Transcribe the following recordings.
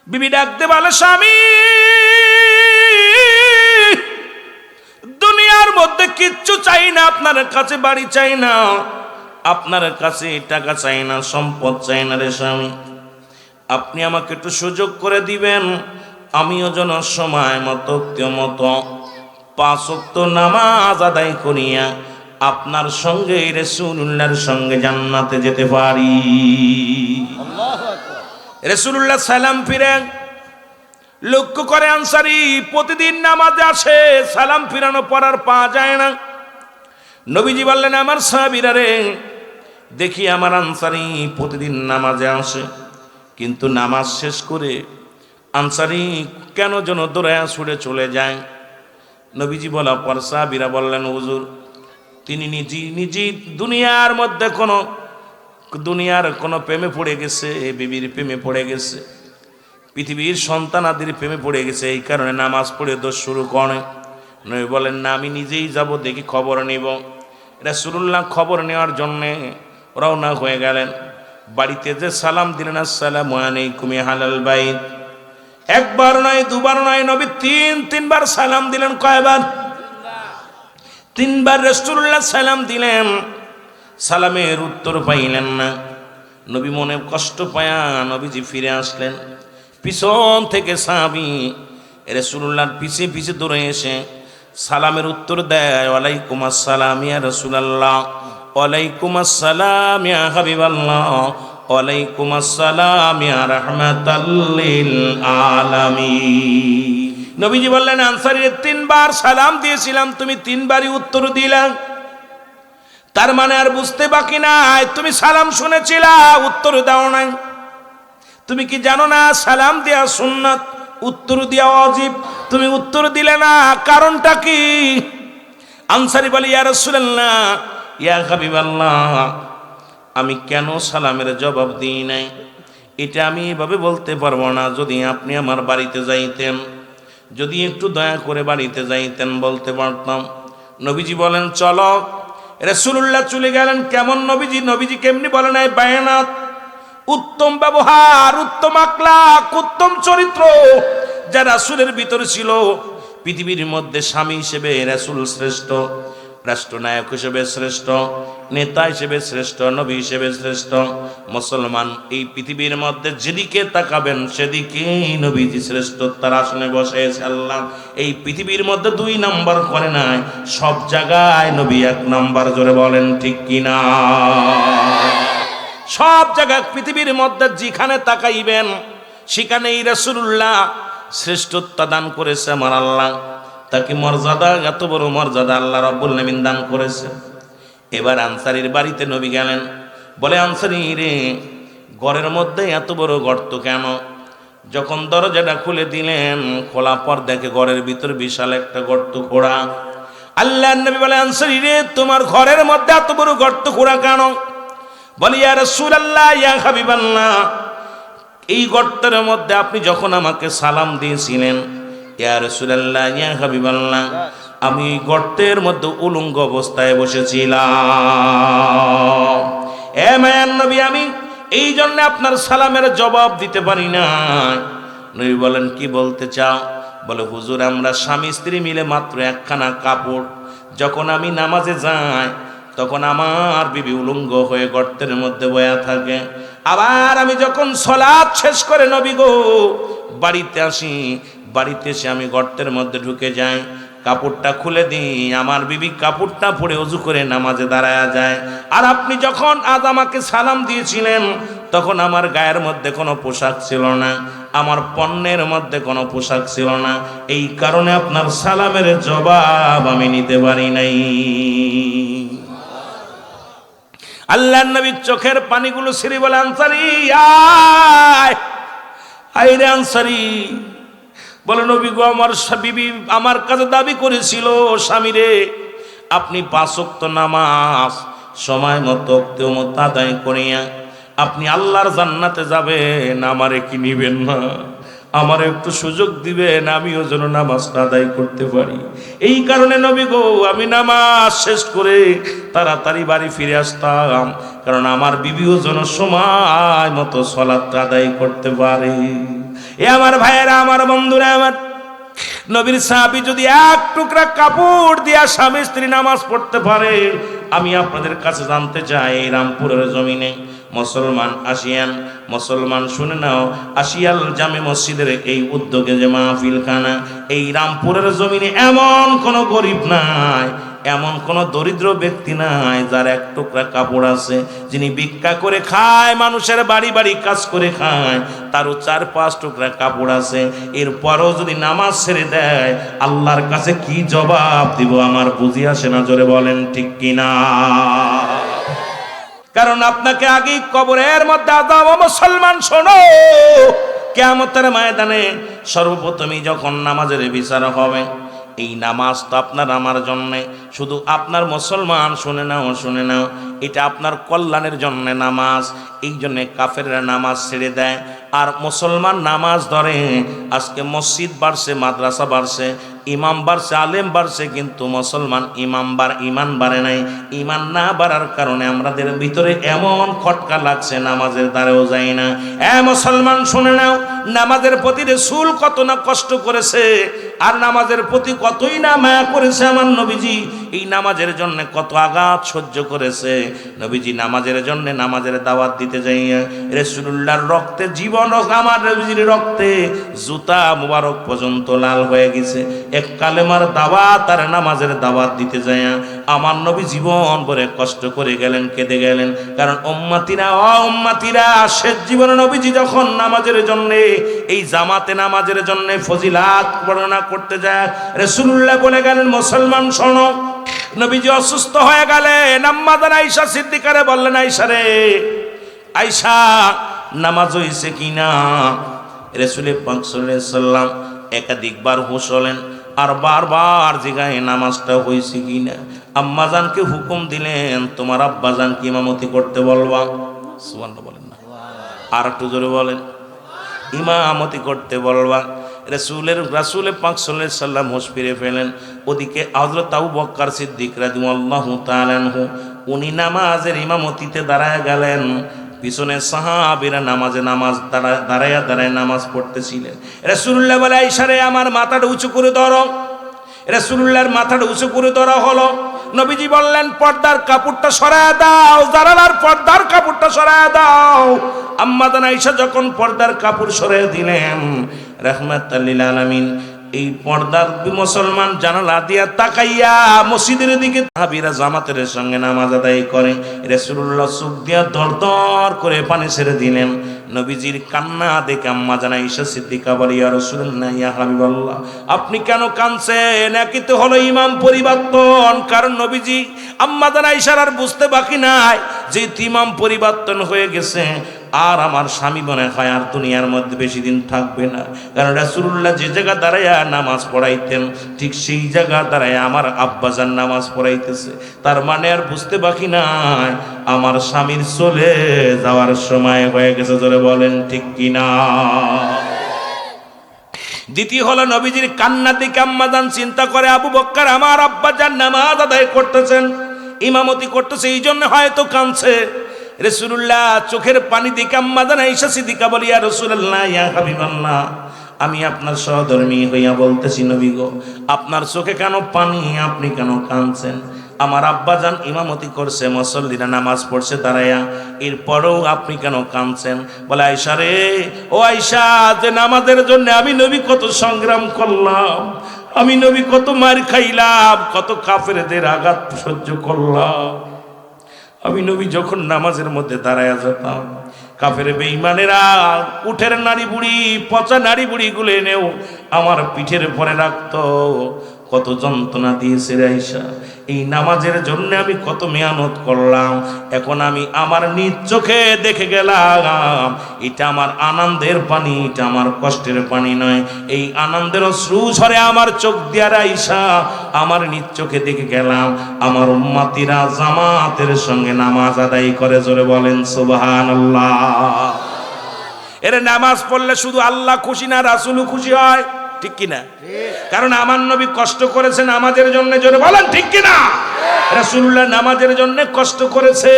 বিবি ডাকতে বলে, স্বামী দুনিয়ার মধ্যে কিচ্ছু চাই না, আপনার কাছে বাড়ি চাই না, আপনার কাছে টাকা চাই না, সম্পদ চাই না রে স্বামী। আপনি আমাকে একটু সুযোগ করে দিবেন, আমিও যেন সময় মতো মতো 5 ওয়াক্ত নামাজ আদায় করিয়া আপনার সঙ্গে রাসূলুল্লাহর সঙ্গে জান্নাতে যেতে পারি। রাসূলুল্লাহ সালাম ফিরে লক্ষ্য করে আনসারী প্রতিদিন নামাজে আসে, সালাম ফিরানো পড়ার পাওয়া যায় না। নবীজি বললেন, আমার সাহাবীরা রে, দেখি আমার আনসারী প্রতিদিন নামাজে আসে, কিন্তু নামাজ শেষ করে আনসারী কেন যেন দৌড়ায়া ছুটে চলে যায়। নবীজি বলার পর সাহাবীরা বললেন, হুজুর তিনি নিজেই দুনিয়ার মধ্যে দুনিয়ার কোনো প্রেমে পড়ে গেছে, বিবির প্রেমে পড়ে গেছে, পৃথিবীর সন্তানাদির প্রেমে পড়ে গেছে, এই কারণে নামাজ পড়ে দোষ শুরু করে। নবী বলেন, না আমি নিজেই যাব, দেখি খবর নিব। রাসূলুল্লাহ খবর নেওয়ার জন্যে রওনা হয়ে গেলেন। বাড়িতে যে সালাম দিলেন, আসসালামু আলাইকুম আহলাল বাইত, একবার নয় দুবার নয়, নবী তিনবার সালাম দিলেন। কয়বার? 3 বার রাসূলুল্লাহ সালাম দিলেন, সালামের উত্তর পাইলেন না। নবী মনে কষ্ট পায়া নবীজি ফিরে আসলেন। পিছন থেকে সাহাবী রাসূলুল্লাহর পিছে পিছে দৌড়ে এসে সালামের উত্তর দেয়, ওয়ালাইকুম আসসালাম ইয়া রাসূলুল্লাহ, ওয়ালাইকুম আসসালাম ইয়া হাবিবাল্লাহ, ওয়ালাইকুম আসসালাম ইয়া রাহমাতাল লিল আলামিন। নবীজি বললেন, আনসারীর 3 বার সালাম দিয়েছিলাম, তুমি 3 বারই উত্তর দিলা, তার মানে আর বুঝতে বাকি নাই, তুমি সালাম শুনেছিলা, উত্তর দাও নাই। তুমি কি জানো না সালাম দেয়া সুন্নাত, উত্তর দেওয়া ওয়াজিব? তুমি উত্তর দিলে না, কারণটা কি? আনসারী বলে, ইয়া রাসূলুল্লাহ ইয়া হাবিবাল্লাহ, আমি কেন সালামের জবাব দিই নাই এটা আমি এভাবে বলতে পারবো না। যদি আপনি আমার বাড়িতে যাইতেন, যদি একটু দয়া করে বাড়িতে যাইতেন, বলতে পারতাম। নবীজি বলেন, চলো। রাসূলুল্লাহ চলে গেলেন। কেমন নবীজি? নবীজি কেমনি বলেন, এই বায়ানাত, উত্তম ব্যবহার, উত্তম আখলাক, উত্তম চরিত্র যা রাসূলের ভিতরে ছিল। পৃথিবীর মধ্যে স্বামী হিসেবে রাসূল শ্রেষ্ঠ, রাষ্ট্রনায়ক হিসেবে শ্রেষ্ঠ, নেতা হিসেবে শ্রেষ্ঠ, নবী হিসেবে শ্রেষ্ঠ। মুসলমান এই পৃথিবীর মধ্যে যেদিকে তাকাবেন সেদিকেই নবীজি শ্রেষ্ঠতার আসনে বসেছে। আল্লাহ এই পৃথিবীর মধ্যে 2 নাম্বার করে নাই, সব জায়গায় নবী 1 নাম্বার। জোরে বলেন ঠিক কিনা? সব জায়গায় পৃথিবীর মধ্যে যেখানে তাকাইবেন সেখানেই রাসূলুল্লাহ শ্রেষ্ঠত্ব দান করেছে আমার আল্লাহ। তাকে মর্যাদা, এত বড় মর্যাদা আল্লাহ রাব্বুল আলামিন দান করেছে। এবার আনসারীর বাড়িতে নবী গেলেন। বলে, আনসারী রে, ঘরের মধ্যে এত বড় গর্ত কেন? যখন দরজাটা খুলে দিলেন, খোলা পর দেখে ঘরের ভিতর বিশাল একটা গর্ত খোঁড়া। আল্লাহর নবী বলে, আনসারী রে, তোমার ঘরের মধ্যে এত বড় গর্ত খোঁড়া কেন? বলে, ইয়া রাসূলুল্লাহ ইয়া হাবিবাল্লাহ, এই গর্তের মধ্যে আপনি যখন আমাকে সালাম দিয়েছিলেন, ইয়া রাসূলুল্লাহ ইয়া হাবিবাল্লাহ, আমি এই গর্তের মধ্যে উলঙ্গ অবস্থায় বসেছিলাম। এ মায়ার নবী, আমি এই জন্য আপনার সালামের জবাব দিতে পারি না। নবী বলেন, কি বলতে চাও? বলে, হুজুর আমরা স্বামী স্ত্রী মিলে মাত্র 1 খানা কাপড়, যখন আমি নামাজে যাই তখন আমার বিবি উলঙ্গ হয়ে গর্তের মধ্যে বয়া থাকে। আবার আমি যখন সালাত শেষ করে নবী গো বাড়িতে আসি, বাড়িতে এসে আমি গর্তের মধ্যে ঢুকে যাই, কাপড়টা খুলে দিই, আমার বিবি কাপড়টা পরে ওযু করে নামাজে দাঁড়ায়া যায়। আর আপনি যখন আজ আমাকে সালাম দিয়েছিলেন তখন আমার গায়ের মধ্যে কোনো পোশাক ছিল না, আমার পণ্যের মধ্যে কোনো পোশাক ছিল না, এই কারণে আপনার সালামের জবাব আমি নিতে পারি নাই। আল্লাহর নবীর চোখের পানিগুলো ছেড়ে বলে, আনসারী আয়, আয় রে আনসারী। বলে, নবী গো, আমার বিবি আমার কাছে দাবি করেছিল, স্বামী রে আপনি 5 ওয়াক্ত নামাজ সময় মতো আদায় করিয়া আপনি আল্লাহর জান্নাতে যাবেন, আমারে কি নিবেন না? আমার একটু সুযোগ দিবেন, আমিও যেন নামাজটা আদায় করতে পারি। এই কারণে নবী গো আমি নামাজ শেষ করে তাড়াতাড়ি বাড়ি ফিরে আসতাম, কারণ আমার বিবিও যেন সময় মতো সালাত আদায় করতে পারে। এ আমার ভাইয়েরা, আমার বন্ধুরা, আমার নবীর সাহাবী যদি এক টুকরা কাপড় দিয়া স্বামী স্ত্রী নামাজ পড়তে পারে, আমি আপনাদের কাছে জানতে চাই, এই রামপুরের জমিনে মুসলমান আসিয়ান, মুসলমান শুনে নাও, আশিয়াল জামে মসজিদের এই উদ্যোগে যে মাহফিলখানা, এই রামপুরের জমিনে এমন কোনো গরিব নাই, এমন কোন দরিদ্র ব্যক্তি নাই যার এক টুকরা কাপড় আছে, যিনি ভিক্ষা করে খায়, মানুষের বাড়ি বাড়ি কাজ করে খায়, তারও 4-5 টুকরা কাপড় আছে, এরপরও যদি নামাজ ছেড়ে দেয়, আল্লাহর কাছে কি জবাব দিব আমার বুঝি আসে না। জোরে বলেন ঠিক কিনা? কারণ আপনাকে আগেই কবরের মধ্যে আদাব। মুসলমান শোনো, কিয়ামতের ময়দানে সর্বপ্রথমই যখন নামাজের বিচার হবে, এই নামাজ তো আপনার আমার জন্যে, শুধু আপনার মুসলমান শুনে নাও, শুনে নাও, এটা আপনার কল্যাণের জন্যে নামাজ। এই জন্যে কাফেররা নামাজ ছেড়ে দেয় আর মুসলমান নামাজ ধরে। আজকে মসজিদ বাড়ছে, মাদ্রাসা বাড়ছে, ইমাম বাড়ছে, আলেম বাড়ছে, কিন্তু মুসলমান ইমান বাড়ে নাই। ইমান না বাড়ার কারণে আমাদের ভিতরে এমন খটকা লাগছে, নামাজের দ্বারেও যায় না। মুসলমান শুনে নাও, নামাজের প্রতি রাসূল কত না কষ্ট করেছে, আর নামাজের প্রতি কতই না মায়া করেছে আমার নবীজি। এই নামাজের জন্য কত আঘাত সহ্য করেছে নবীজি। নামাজের জন্য নামাজের দাওয়াত দিতে যাইয়া রাসূলুল্লাহর রক্তে, জীবন আমার নবীজির রক্তে জুতা মুবারক পর্যন্ত লাল হয়ে গেছে। এক কালেমার দাওয়াত আর নামাজের দাওয়াত দিতে যাইয়া আমার নবী জীবন ভরে কষ্ট করে গেলেন, কেঁদে গেলেন। কারণ উম্মতিরা শেষ জীবনে নবীজি যখন নামাজের জন্য, এই জামাতে নামাজের জন্য ফজিলাত বর্ণনা করতে যায়, রাসূলুল্লাহ বলে গেলেন, মুসলমান শোনো, নবীজি অসুস্থ হয়ে গেলেন। আম্মা জান আয়েশা সিদ্দিকারে বললেন, আয়েশা রে, আয়েশা নামাজ হইছে কিনা? রাসূল পাক সাল্লাল্লাহু আলাইহি সাল্লাম একাধিকবার হুঁশ হলেন আর বারবার জিগায় নামাজটা হইছে কিনা। আম্মা জানকে হুকুম দিলেন, তোমার আব্বা জানকে ইমামতি করতে বলবা। সুবহানাল্লাহ বলেন না, আর একটু জোরে বলেন, ইমামতি করতে বলবা। রাসূল পাক সাল্লাল্লাহু আলাইহি সাল্লাম হুঁশ ফিরে ফেলেন। ওদিকে হযরত আবু বকর সিদ্দিক রাদিয়াল্লাহু তাআলা আনহু, উনি নামাজের ইমামতিতে দাঁড়ায় গেলেন। পিছনে সাহাবীরা নামাজ দাঁড়ায় নামাজ পড়তেছিলেন। রাসূলুল্লাহ বলে, আয়েশা রে, আমার মাথাটা উঁচু করে ধরো। রাসূলুল্লাহর মাথাটা উঁচু করে ধরা হলো। নবীজি বললেন, পর্দার কাপড়টা সরায় দাও, জানালার পর্দার কাপড়টা সরায় দাও। আম্মা জান আয়েশা যখন পর্দার কাপড় সরিয়ে দিলেন, রাহমাতাল লিল আলামিন, এই পর্দার মুসলমান জানালা দিয়া তাকাইয়া মসজিদের দিকে সাহাবীরা জামাতের সঙ্গে নামাজ আদায় করে। রাসূলুল্লাহ চোখ দিয়া দরদর করে পানি ছেড়ে দিলেন। নবীজির কান্না দেখে আম্মা জান আয়েশা সিদ্দিকা বলে, ইয়া রাসূলুল্লাহ, ইয়া হাবিবাল্লাহ, আপনি কেন কাঁদছেন? একই তো হলো ইমাম পরিবর্তন। কারণ নবীজি, আম্মা জান আয়েশার আর বুঝতে বাকি নাই যে ইমাম পরিবর্তন হয়ে গেছে, আর আমার স্বামী মনে হয় আর দুনিয়ার মধ্যে বেশি দিন থাকবে না। কারণ রাসূলুল্লাহ যে জায়গা দাঁড়াইয়া নামাজ পড়াইতেন, ঠিক সেই জায়গা দাঁড়াইয়া আমার আব্বাজান নামাজ পড়াইতেছে। তার মানে আর বুঝতে বাকি নাই, আমার স্বামীর চলে যাওয়ার সময় হয়ে গেছে। জোরে বলেন ঠিক কিনা? দ্বিতীয় হলো, নবীজির কান্না দেখে আম্মাজান চিন্তা করে, আবু বকর আমার আব্বাজান নামাজ আদায় করতেছেন, ইমামতি করতেছে, এই জন্য হয়তো কাঁদছে। রাসূলুল্লাহ চোখের পানি দেখে আম্মা জান আয়েশা সিদ্দিকা বলি, ইয়া রাসূলুল্লাহ, ইয়া হাবিবাল্লাহ, আমি আপনার সহধর্মী হইয়া বলতেছি, নবী গো, আপনার চোখে কেন পানি? আপনি কেন কাঁদছেন? আমার আব্বাজান ইমামতি করছে, মুসল্লিরা নামাজ পড়ছে দাঁড়ায়া, এরপরেও আপনি কেন কাঁদছেন? বলে, আয়েশা রে, ও আয়েশা, যে নামাজের জন্য আমি নবী কত সংগ্রাম করলাম, আমি নবী কত মার খাইলাম, কত কাফেরদের আঘাত সহ্য করলাম। আমি নবী যখন নামাজের মধ্যে দাঁড়ায়া যেতাম, কাফের বেঈমানেরা উঠের নাড়ি বুড়ি, পচা নাড়ি বুড়ি গুলো এনেও আমার পিঠের পরে রাখতো। কত যন্ত্রণা দিয়েছে আয়েশা, এই নামাজের জন্য আমি কত মেহনত করলাম। এখন আমি আমার নিজ চোখে দেখে গেলাম, এটা আমার আনন্দের পানি, এটা আমার কষ্টের পানি নয়। এই আনন্দের অশ্রু ঝরে আমার চোখ দিয়া আয়েশা, আমার নিজ চোখে দেখে গেলাম আমার উম্মতিরা জামাতের সঙ্গে নামাজ আদায় করে। জোরে বলেন সুবহানাল্লাহ। এর নামাজ পড়লে শুধু আল্লাহ খুশি না, রাসূলও খুশি হয়। ঠিক কিনা? কারণ আমার নবী কষ্ট করেছেন আমাদের জন্য, জোরে বলেন ঠিক কিনা? রাসূলুল্লাহ নামাজের জন্য কষ্ট করেছে।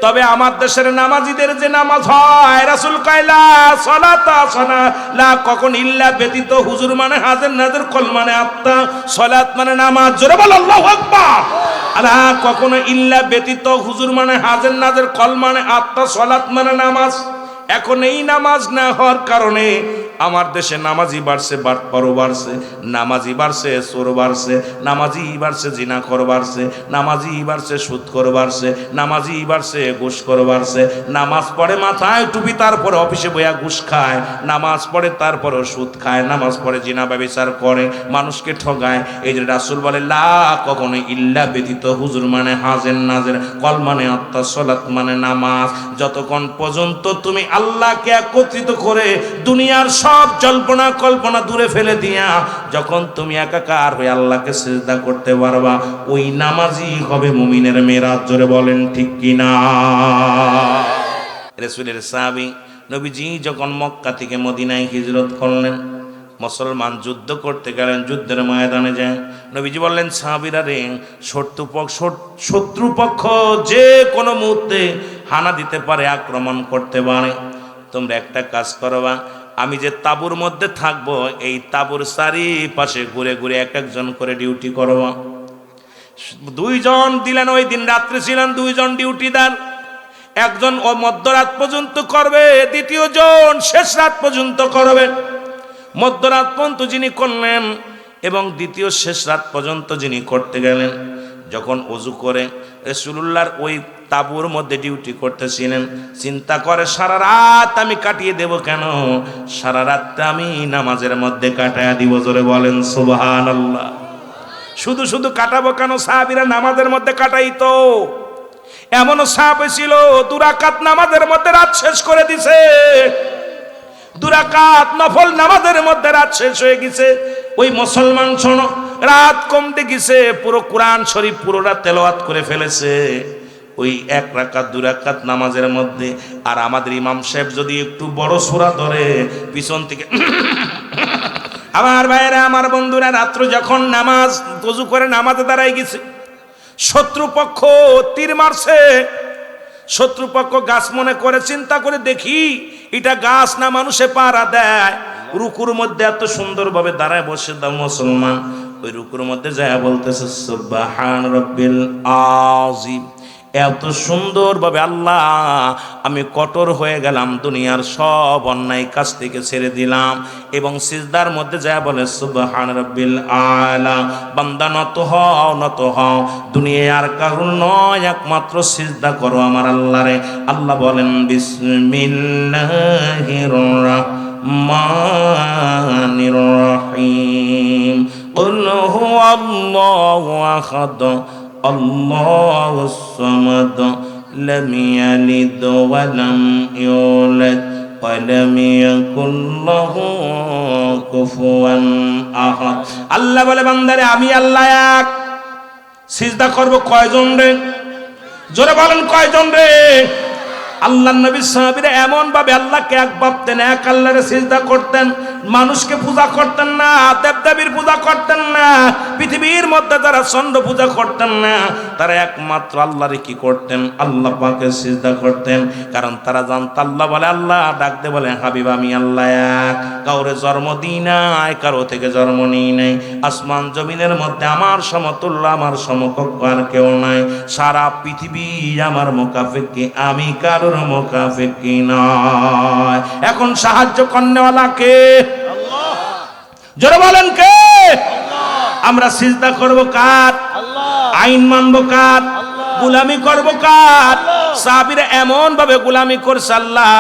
তবে আমার দেশের নামাজিদের যে নামাজ হয়, রাসূল কয়লা সলাতা সনা লা কখন ইল্লা ব্যতীত, হুজুর মানে হাজির নাজির, কল মানে আত্মা, সলাত মানে নামাজ, জোরে বল আল্লাহু আকবার। আলা কখনো ইল্লা ব্যতীত, হুজুর মানে হাজির নাজির, কল মানে আত্মা, সলাত মানে নামাজ। এখন এই নামাজ না হওয়ার কারণে আমার দেশে নামাজি বাড়ছে, বাটপারও বাড়ছে, নামাজি বাড়ছে, চোর বাড়ছে, নামাজি বাড়ছে, জিনাখোর বাড়ছে, নামাজি বাড়ছে, সুদখোর বাড়ছে, নামাজি বাড়ছে, ঘুষখোর বাড়ছে। নামাজ পড়ে মাথায় টুপি, তারপরে অফিসে বইয়া ঘুষ খায়, নামাজ পড়ে তারপরেও সুদ খায়, নামাজ পড়ে জিনা ব্যভিচার করে, মানুষকে ঠগায়। এই যে রাসূল বলে লা কখনো ইল্লা ব্যতীত, হুজুর মানে হাজের নাজের, কল মানে আত্মা, সলাত মানে নামাজ। যতক্ষণ পর্যন্ত তুমি আল্লাহকে একত্রিত করে দুনিয়ার সব জল্পনা কল্পনা দূরে ফেলে দিয়া যখন তুমি একাকার হয়ে আল্লাহকে সিজদা করতে পারবা, ওই নামাজই হবে মুমিনের মেরাজ, জোরে বলেন ঠিক কিনা? রাসূলের সাহাবী নবীজি যখন মক্কা থেকে মদিনায় হিজরত করলেন, মুসলমান যুদ্ধ করতে গেলেন, যুদ্ধের ময়দানে যায়। নবীজি বললেন সাহাবীরা রে, শত্রুপক্ষ যে কোনো মুহূর্তে হানা দিতে পারে, আক্রমণ করতে পারে। তোমরা একটা কাজ করবা, আমি যে তাঁবুর মধ্যে থাকবো, এই তাঁবুর চারিপাশে ঘুরে ঘুরে এক একজন করে ডিউটি করবা। দুইজন দিলেন, ওই দিন রাত্রে ছিলেন দুইজন ডিউটিদার। একজন ও মধ্যরাত পর্যন্ত করবে, দ্বিতীয় জন শেষ রাত পর্যন্ত করবে। মধ্যরাত পর্যন্ত যিনি করলেন এবং দ্বিতীয় শেষ রাত পর্যন্ত যিনি করতে গেলেন, যখন ওযু করে রাসূলুল্লাহর ওই তাঁবুর মধ্যে ডিউটি করতেছিলেন, চিন্তা করে সারা রাত আমি কাটিয়ে দেব কেন, সারা রাতটা আমি নামাজের মধ্যে কাটায়া দিব, জোরে বলেন সুবহানাল্লাহ। শুধু শুধু কাটাবো কেন, সাহাবীরা নামাজের মধ্যে কাটাইতো। এমনও সাহাবী ছিল 2 রাকাত নামাজের মধ্যে রাত শেষ করে দিছে, 2 রাকাত নফল নামাজের মধ্যে রাত শেষ হয়ে গেছে। ওই মুসলমান শোনো, রাত কমতে গেছে, পুরো কোরআন শরীফ পুরোটা তেলাওয়াত করে ফেলেছে ওই 1 রাকাত 2 রাকাত নামাজের মধ্যে। আর আমাদের ইমাম সাহেব যদি একটু বড় সূরা ধরে পিছন থেকে আমার ভাইরা, আমার বন্ধুরা, রাত্র যখন নামাজ ওযু করে নামাজে দাঁড়ায় গেছে, শত্রুপক্ষ তীর মারছে। শত্রুপক্ষ গাছ মনে করে, চিন্তা করে দেখি এটা গাছ না মানুষে পাহারা দেয়। রুকুর মধ্যে এত সুন্দরভাবে দাঁড়ায় বসে দাও মুসলমান, ওই রুকুর মধ্যে যায় বলতেছে সুবহান রাব্বিল আযীম। এত সুন্দরভাবে আল্লাহ আমি কঠোর হয়ে গেলাম, দুনিয়ার সব অন্যায় কাজ থেকে ছেড়ে দিলাম, এবং সিজদার মধ্যে যায় বলে সুবহান রাব্বিল আলা। বান্দা নত হও, নত হও, দুনিয়ার কারণ নয়, একমাত্র সিজদা করো আমার আল্লাহরে। আল্লাহ বলেন বিসমিল্লাহির রাহমানির রাহিম, কুল হুয়াল্লাহু আহাদ আল্লাহুস সামাদ লাম ইয়ালিদ ওয়া লাম ইউলাদ ওয়া লাম ইয়াকুল লাহু কুফুয়ান আহাদ। আল্লাহ বলে বান্দারে আমি আল্লাহ এক। সিজদা করব কয়জন রে? জোরে বলেন কয়জন রে? আল্লাহর নবী সাহাবীরা এমন ভাবে আল্লাহকে এক ভাবতেন, এক আল্লাহরে সিজদা করতেন, মানুষকে পূজা করতেন না, দেবদেবীর পূজা করতেন না, পৃথিবীর মধ্যে যারা চন্দ্র পূজা করতেন না, তারা একমাত্র আল্লাহরে কি করতেন? আল্লাহ পাকে সিজদা করতেন। কারণ তারা জানতো আল্লাহ বলে, আল্লাহ ডাকতে বলে হাবিব আমি আল্লাহ এক, কাউরে জন্ম দিই নাই, কারো থেকে জন্ম নিই নাই, আসমান জমিনের মধ্যে আমার সমতুল্য, আমার সমকক্ষ আর কেউ নাই, সারা পৃথিবী আমার মুকাফিকি, আমি কারোর মুকাফিকি নয়। এখন সাহায্য করনেওয়ালা কে? আল্লাহ। জোরে বলেন কে? আল্লাহ। আমরা সিজদা করব কার? আল্লাহ। আইন মানব কার? আল্লাহ। গোলামি করব কার? সাহাবীরা এমন ভাবে গোলামি করছে, আল্লাহ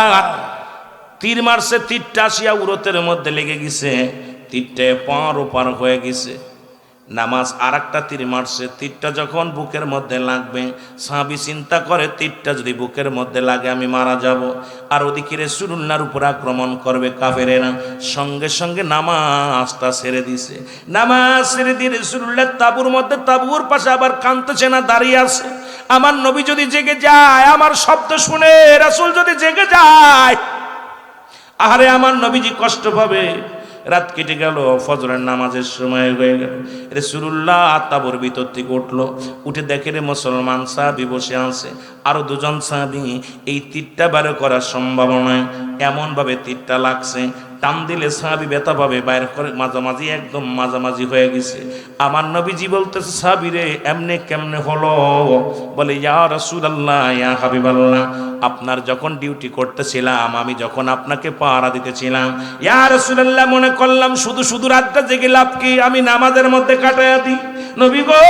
তীর মারছে, তীরটা আসিয়া উরতের মধ্যে লেগে গেছে, তীরটা পার ওপার হয়ে গেছে। নামাজ আর একটা তীর মারছে, তীরটা যখন বুকের মধ্যে লাগবে, সাহাবী চিন্তা করে তীরটা যদি বুকের মধ্যে লাগে আমি মারা যাব। আর ওদিকে রাসূলুল্লাহর উপর আক্রমণ করবে কাফেরেরা। সঙ্গে সঙ্গে নামাজটা ছেড়ে দিছে। নামাজ ছেড়ে দিয়ে রাসূলুল্লাহ তাঁবুর মধ্যে, তাঁবুর পাশে আবার কাঁদতেছে না, দাঁড়িয়ে আছে। আমার নবী যদি জেগে যায়, আমার শব্দ শুনে রাসূল যদি জেগে যায়, আরে আমার নবীজি কষ্ট পাবে। রাত কেটে গেল, ফজরের নামাজের সময় হয়ে গেল। রাসূলুল্লাহ তাঁবুর ভিতর থেকে উঠলো, উঠে দেখে রে মুসলমান সাহাবী বসে আছে, আরো দুজন সাহাবী। এই তীরটা বের করা সম্ভব নয়, এমনভাবে তীরটা লাগছে, টান দিলে সাহাবী ব্যথা পাবে, বাইর করে মাঝামাঝি, একদম মাঝামাঝি হয়ে গেছে। আমার নবীজি বলতেছে, সাহাবী রে এমনে কেমনে হলো? বলে, ইয়া রাসূলুল্লাহ, ইয়া হাবিবাল্লাহ, আপনার যখন ডিউটি করতেছিলাম, আমি যখন আপনাকে পাহারা দিতেছিলাম, ইয়া রাসূলুল্লাহ, মনে করলাম শুধু শুধু রাতটা জেগে লাভ কি, আমি নামাজের মধ্যে কাটাইয়া দিই। নবী গো,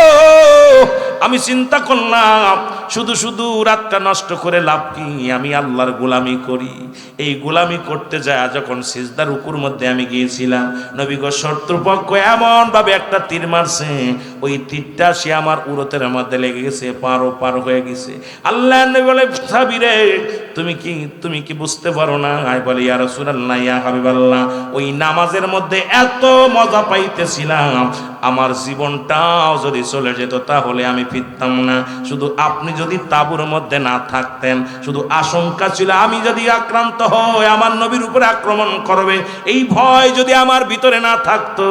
আমি চিন্তা করলাম শুধু শুধু রাতটা নষ্ট করে লাভ কি, আমি আল্লাহর গোলামি করি। এই গোলামি করতে যায় যখন সিজদার রুকুর মধ্যে আমি গিয়েছিলাম, নবী গো, শত্রুপক্ষ এমন ভাবে একটা তীর মারছে, ওই তীরটা সে আমার উরতের মধ্যে লেগে গেছে, পার হয়ে গেছে। আল্লাহ নবী বলে, সাহাবী রে, তুমি কি বুঝতে পারো না? আই বলে, ইয়া রাসূলুল্লাহ, ইয়া হাবিবাল্লাহ, ওই নামাজের মধ্যে এত মজা পাইতেছিলাম, আমার জীবনটাও যদি চলে যেত তাহলে আমি ফিরতাম না। শুধু আপনি যদি তাঁবুর মধ্যে না থাকতেন, শুধু আশঙ্কা ছিল আমি যদি আক্রান্ত হই, আমার নবীর উপরে আক্রমণ করবে, এই ভয় যদি আমার ভিতরে না থাকতো,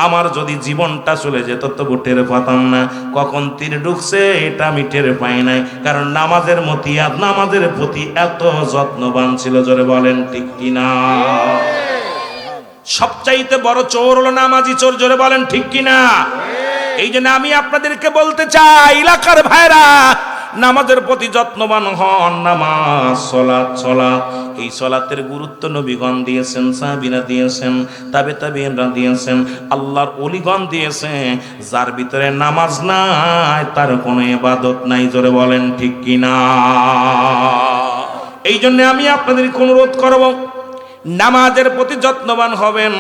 আমার যদি জীবনটা চলে যেত তবু টের পেতাম না। কখন তীর ঢুকছে এটা আমি টের পাই নাই, কারণ নামাজের প্রতি এত যত্নবান ছিল। জোরে বলেন ঠিক কিনা? সবচাইতে বড় চোর হলো নামাজি চোর। জোরে বলেন ঠিক কিনা? এই জন্য আমি আপনাদেরকে বলতে চাই, এলাকার ভাইরা, নামাজের প্রতি যত্নবান হন। নামাজ, সালাত, এই সালাতের গুরুত্ব নবীগণ দিয়েছেন, সাহাবীরা দিয়েছেন, তাবেঈনরা দিয়েছেন, আল্লাহর ওলিগণ দিয়েছেন। যার ভিতরে নামাজ নাই তার কোনো ইবাদত নাই। জোরে বলেন ঠিক কিনা? এই জন্য আমি আপনাদেরকে অনুরোধ করব, নামাজের প্রতি যত্নবান হবেন।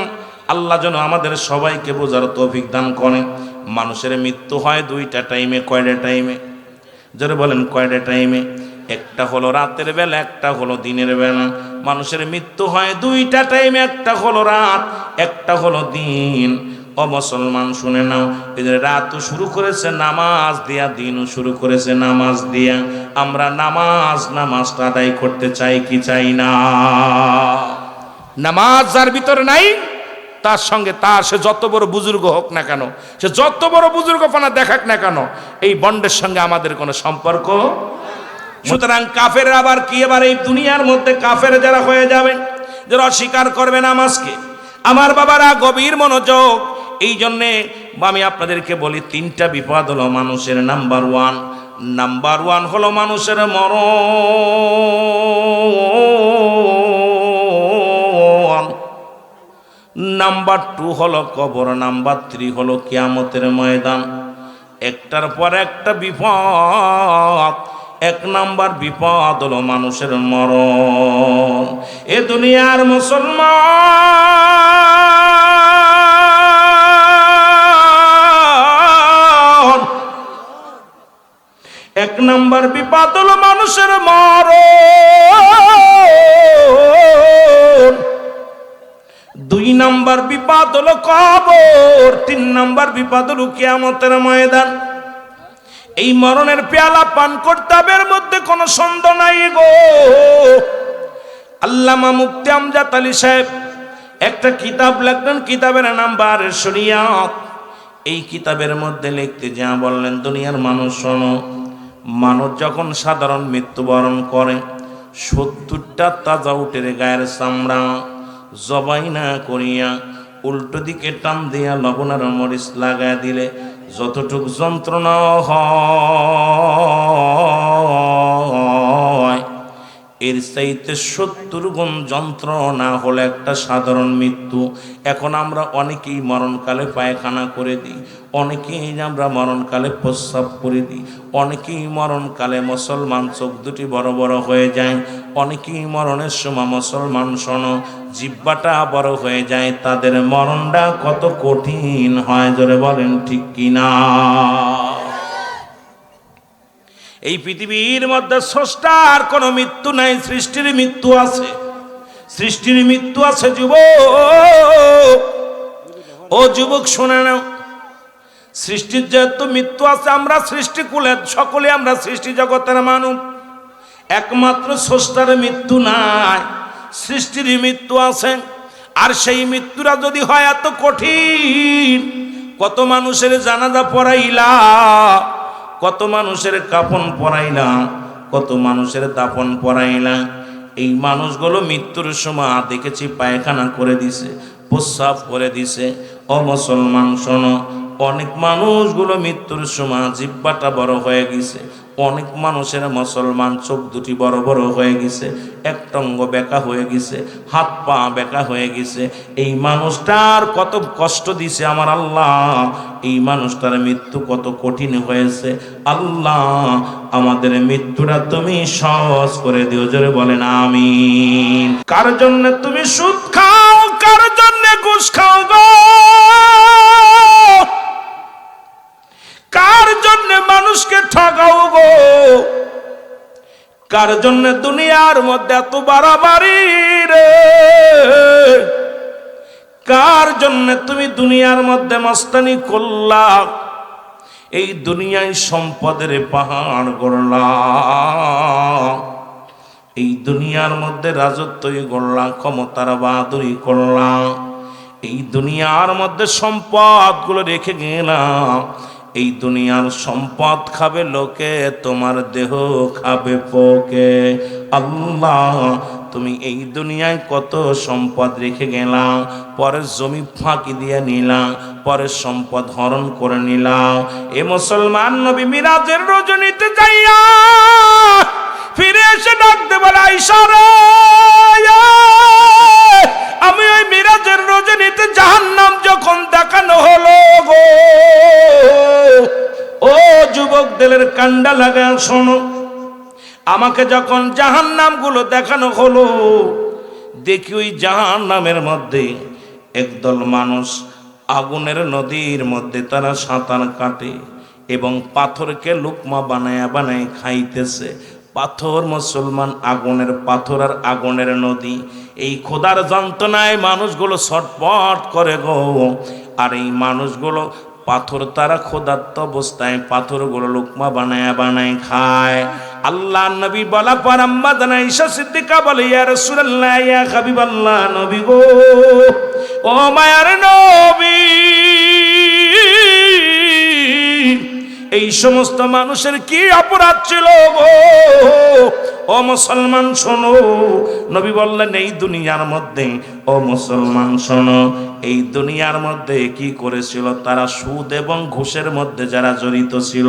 আল্লাহ যেন আমাদের সবাইকে বোঝার তৌফিক দান করেন। মানুষের মৃত্যু হয় দুইটা টাইমে। কয়টা টাইমে? যারা বলেন কয়টা টাইমে? একটা হলো রাতের বেলা, একটা হলো দিনের বেলা। মানুষের মৃত্যু হয় দুইটা টাইমে, একটা হলো রাত, একটা হলো দিন। ও মুসলমান শুনে নাও, এদের রাতও শুরু করেছে নামাজ দিয়া, দিনও শুরু করেছে নামাজ দিয়া। আমরা নামাজটা আদায় করতে চাই কি চাই না? নামাজ যার ভিতরে নাই, তার সঙ্গে সে যত বড় বুজুর্গ হোক না কেন, সে যত বড় বুজুর্গপনা দেখাক না কেন, এই বন্ডের সঙ্গে আমাদের কোনো সম্পর্ক। সুতরাং কাফের আবার কি, এবার এই দুনিয়ার মধ্যে কাফের যারা হয়ে যাবে, যারা অস্বীকার করবে নামাজকে, আমার বাবারা গভীর মনোযোগ। এই জন্যে আমি আপনাদেরকে বলি, তিনটা বিপদ হলো মানুষের। নাম্বার ওয়ান হলো মানুষের মরণ। নাম্বার 2 হলো কবর। নাম্বার 3 হলো কিয়ামতের ময়দান। একটার পর একটা বিপদ। 1 নাম্বার বিপদ হলো মানুষের মরণ। এ দুনিয়ার মুসলমান, 1 নাম্বার বিপদ হলো মানুষের মরণ। 2 নাম্বার বিপদ হলো কবর। 3 নাম্বার বিপদ হলো কিয়ামতের ময়দান। এই মরণের পেয়ালা পান করতে হবে, এর মধ্যে কোনো সন্দেহ নাই গো। আল্লামা মুফতি আমজাদ আলী সাহেব একটা কিতাব লিখলেন, কিতাবের নাম বারে শরিয়াত। এই কিতাবের মধ্যে লিখতে যা বললেন, দুনিয়ার মানুষ শোনো, মানুষ যখন সাধারণ মৃত্যুবরণ করে, 70টা তাজা উটের গায়ের চামড়া জবাই না করিয়া উল্টো দিকে টান দিয়া লবণ আর মরিচ লাগায় দিলে যতটুক যন্ত্রণা হয়, এর চাইতে 70 গুণ যন্ত্রণা হলো একটা সাধারণ মৃত্যু। এখন আমরা অনেকেই মরণকালে পায়খানা করে দিই, অনেকেই আমরা মরণকালে প্রস্রাব করে দিই, অনেকেই মরণকালে মুসলমান চোখ দুটি বড় বড় হয়ে যায়, অনেকেই মরণের সময় মুসলমান শোনো জিহ্বাটা বড় হয়ে যায়। তাদের মরণটা কত কঠিন হয়, জোরে বলেন ঠিক কিনা? এই পৃথিবীর মধ্যে স্রষ্টার কোনো মৃত্যু নাই, সৃষ্টির মৃত্যু আছে। সৃষ্টির মৃত্যু আছে যুবক। ও যুবক শুনে নাও, সৃষ্টির যেহেতু মৃত্যু আছে, আমরা সৃষ্টিকুলের সকলে আমরা সৃষ্টি জগতের মানুষ, একমাত্র স্রষ্টার মৃত্যু নাই, সৃষ্টির মৃত্যু আছে। আর সেই মৃত্যুরা যদি হয় এত কঠিন, কত মানুষের জানাজা পড়াইলা, কত মানুষের কাফন পরাইলা, কত মানুষের দাফন পরাইলা। এই মানুষগুলো মৃত্যুর সময় দেখেছি পায়খানা করে দিছে, প্রস্রাব করে দিছে। ও মুসলমান শোনো, অনেক মানুষগুলো মৃত্যুর সময় জিহ্বাটা বড় হয়ে গেছে, অনেক মানুষের মুসলমান চোখ দুটি বড় বড় হয়ে গেছে, একটা অঙ্গ বেঁকা হয়ে গেছে, হাত পা বেঁকা হয়ে গেছে। এই মানুষটার কত কষ্ট দিছে আমার আল্লাহ, এই মানুষটার মৃত্যু কত কঠিন হয়েছে। আল্লাহ আমাদের মৃত্যুটা তুমি সহজ করে দিও, জোরে বলেন আমিন। কার জন্য তুমি সুদ খাও, কার জন্য ঘুষ খাও গো, কার জন্য মানুষকে ঠকাও গো, কার জন্য দুনিয়ার মধ্যে এত বাড়াবাড়ি রে, কার জন্য তুমি দুনিয়ার মধ্যে মস্তানি করলা, এই দুনিয়ায় সম্পদের পাহাড় গড়লা, এই দুনিয়ার মধ্যে রাজত্বই গড়লা, ক্ষমতার বাহাদুরি করলা, এই দুনিয়ার মধ্যে সম্পদগুলো রেখে গেলাম। এই দুনিয়ার সম্পদ খাবে লোকে, তোমার দেহ খাবে পোকে। আল্লাহ তুমি এই দুনিয়ায় কত সম্পদ রেখে গেলাম, পরের জমি ফাঁকি দিয়ে নিলাম, পরের সম্পদ হরণ করে নিলাম। এ মুসলমান নবী মিরাজের রজনীতে যাইয়া ফিরে এসে ডাকতে বলে, আয়েশা রে, আমি ওই মিরাজের রজনীতে জাহান্নাম যখন দেখানো হলো গো, ও যুবক দিলের কান্ডা লাগা শোনো, আমাকে যখন জাহান্নাম গুলো দেখানো হলো, দেখি ওই জাহান্নামের মধ্যে একদল মানুষ আগুনের নদীর মধ্যে তারা সাঁতার কাটে এবং পাথরকে লুকমা বানায়া বানায় খাইতেছে। পাথর মুসলমান, আগুনের পাথর আর আগুনের নদী, এই খোদার যন্ত্রণায় মানুষগুলো ছটপট করে গো। আর এই মানুষগুলো পাথর তারা ক্ষুধার্ত অবস্থায় পাথরগুলো লুকমা বানায় বানায় খায়। আল্লাহ নবী বলা পর আম্মা জানা আয়েশা সিদ্দিকা বলে, ইয়া রাসূলুল্লাহ, ইয়া হাবিবাল্লাহ, নবী গো, ও মায়ার নবী, এই সমস্ত মানুষের কি অপরাধ ছিল গো? ও মুসলমান শোনো, নবী বললেন এই দুনিয়ার মধ্যে, ও মুসলমান শোনো, এই দুনিয়ার মধ্যে কি করেছিল তারা? সুদ এবং ঘুষের মধ্যে যারা জড়িত ছিল,